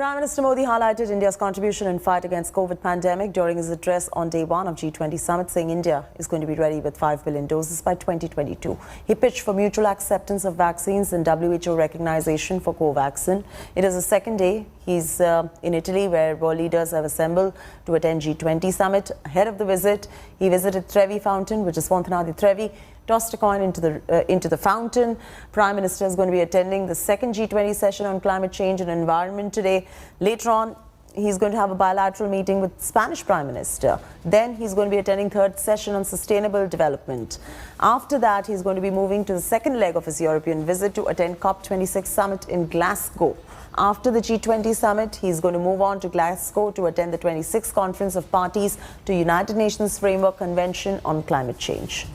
Prime Minister Modi highlighted India's contribution in fight against COVID pandemic during his address on day one of G20 Summit, saying India is going to be ready with 5 billion doses by 2022. He pitched for mutual acceptance of vaccines and WHO recognition for Covaxin. It is the second day he's in Italy, where world leaders have assembled to attend G20 Summit. Ahead of the visit, he visited Trevi Fountain, which is Fontanadi Trevi, tossed a coin into the fountain. Prime Minister is going to be attending the second G20 session on climate change and environment today. Later on, he's going to have a bilateral meeting with Spanish Prime Minister. Then he's going to be attending third session on sustainable development. After that, he's going to be moving to the second leg of his European visit to attend COP26 summit in Glasgow. After the G20 summit, he's going to move on to Glasgow to attend the 26th Conference of Parties to United Nations Framework Convention on Climate Change.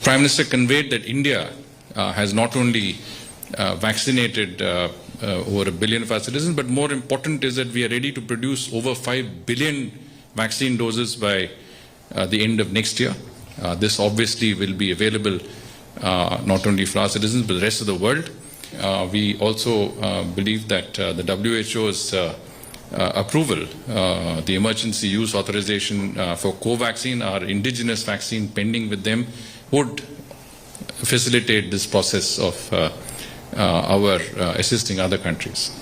Prime Minister conveyed that India has not only vaccinated over 1 billion of our citizens, but more important is that we are ready to produce over 5 billion vaccine doses by the end of next year. This obviously will be available not only for our citizens, but the rest of the world. We also believe that the WHO's approval, the emergency use authorization for Covaxin, our indigenous vaccine pending with them, would facilitate this process of our assisting other countries.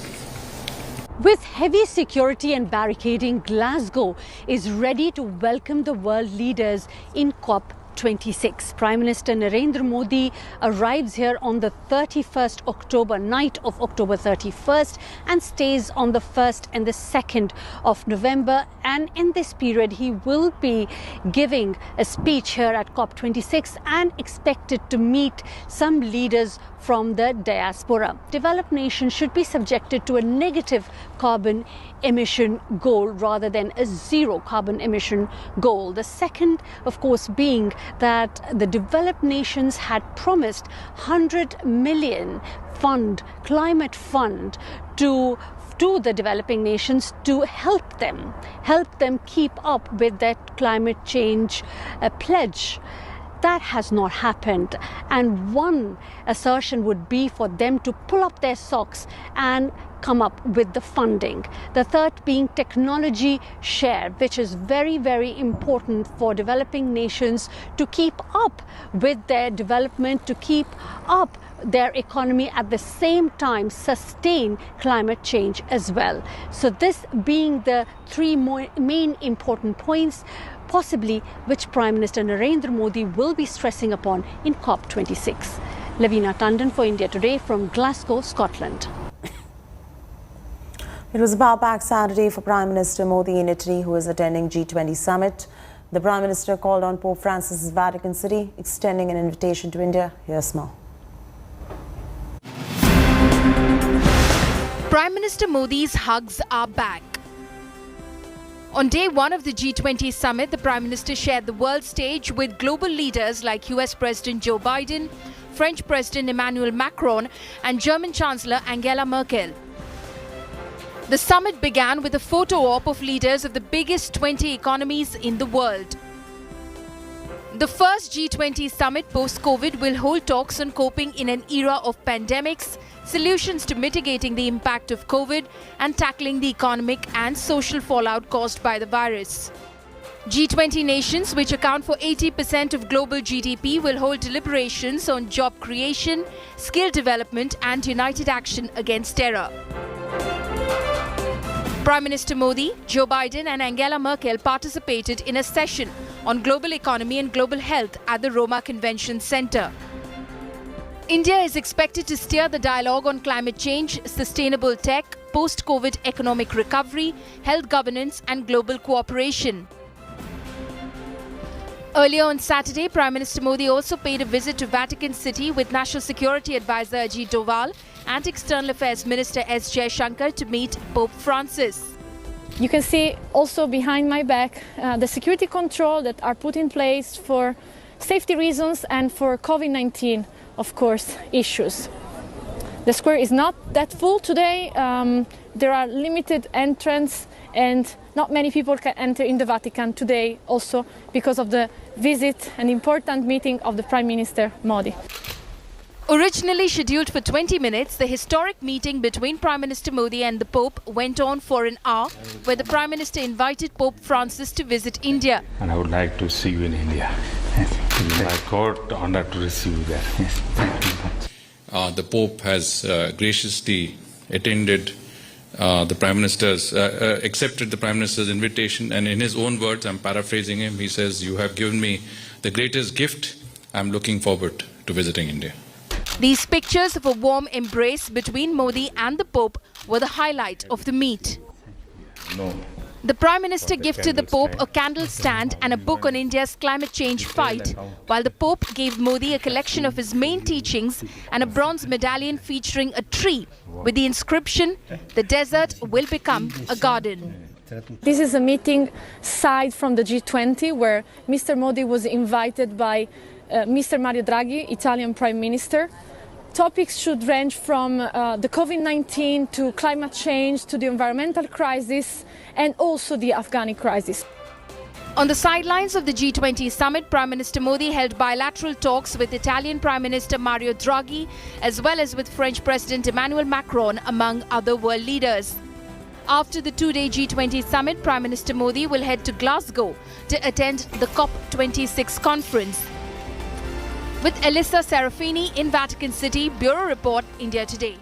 With heavy security and barricading, Glasgow is ready to welcome the world leaders in COP26. Prime Minister Narendra Modi arrives here on the 31st October, night of October 31st, and stays on the 1st and the 2nd of November. And in this period, he will be giving a speech here at COP26 and expected to meet some leaders from the diaspora. Developed nations should be subjected to a negative carbon emission goal rather than a zero carbon emission goal. The second, of course, being that the developed nations had promised 100 million climate fund to the developing nations to help them keep up with that climate change pledge. That has not happened, and one assertion would be for them to pull up their socks and come up with the funding. The third being technology share, which is very, very important for developing nations to keep up with their development, to keep up their economy, at the same time sustain climate change as well. So this being the three main important points, possibly which Prime Minister Narendra Modi will be stressing upon in COP26. Lavina Tandon for India Today from Glasgow, Scotland. It was a power-packed Saturday for Prime Minister Modi in Italy, who is attending G20 Summit. The Prime Minister called on Pope Francis's Vatican City, extending an invitation to India. Here's more. Prime Minister Modi's hugs are back. On day one of the G20 summit, the Prime Minister shared the world stage with global leaders like US President Joe Biden, French President Emmanuel Macron, and German Chancellor Angela Merkel. The summit began with a photo op of leaders of the biggest 20 economies in the world. The first G20 summit post-COVID will hold talks on coping in an era of pandemics, solutions to mitigating the impact of COVID, and tackling the economic and social fallout caused by the virus. G20 nations, which account for 80% of global GDP, will hold deliberations on job creation, skill development, and united action against terror. Prime Minister Modi, Joe Biden, and Angela Merkel participated in a session on global economy and global health at the Roma Convention Center. India is expected to steer the dialogue on climate change, sustainable tech, post-COVID economic recovery, health governance, and global cooperation. Earlier on Saturday, Prime Minister Modi also paid a visit to Vatican City with National Security Advisor Ajit Doval and External Affairs Minister S. Jaishankar to meet Pope Francis. You can see also behind my back the security control that are put in place for safety reasons and for COVID-19, of course, issues. The square is not that full today. There are limited entrance and not many people can enter in the Vatican today, also because of the visit and important meeting of the Prime Minister Modi. Originally scheduled for 20 minutes, the historic meeting between Prime Minister Modi and the Pope went on for an hour, where the Prime Minister invited Pope Francis to visit India. And I would like to see you in India. I got honored to receive you there. Yes. Thank you. The Pope has graciously attended the Prime Minister's, accepted the Prime Minister's invitation, and in his own words, I'm paraphrasing him, he says, "You have given me the greatest gift. I'm looking forward to visiting India." These pictures of a warm embrace between Modi and the Pope were the highlight of the meet. The Prime Minister gifted the Pope a candle stand and a book on India's climate change fight, while the Pope gave Modi a collection of his main teachings and a bronze medallion featuring a tree with the inscription, "The desert will become a garden." This is a meeting aside from the G20 where Mr. Modi was invited by Mr. Mario Draghi, Italian Prime Minister. Topics should range from the COVID-19 to climate change to the environmental crisis and also the Afghani crisis. On the sidelines of the G20 summit, Prime Minister Modi held bilateral talks with Italian Prime Minister Mario Draghi as well as with French President Emmanuel Macron, among other world leaders. After the two-day G20 summit, Prime Minister Modi will head to Glasgow to attend the COP26 conference. With Elissa Serafini in Vatican City, Bureau Report, India Today.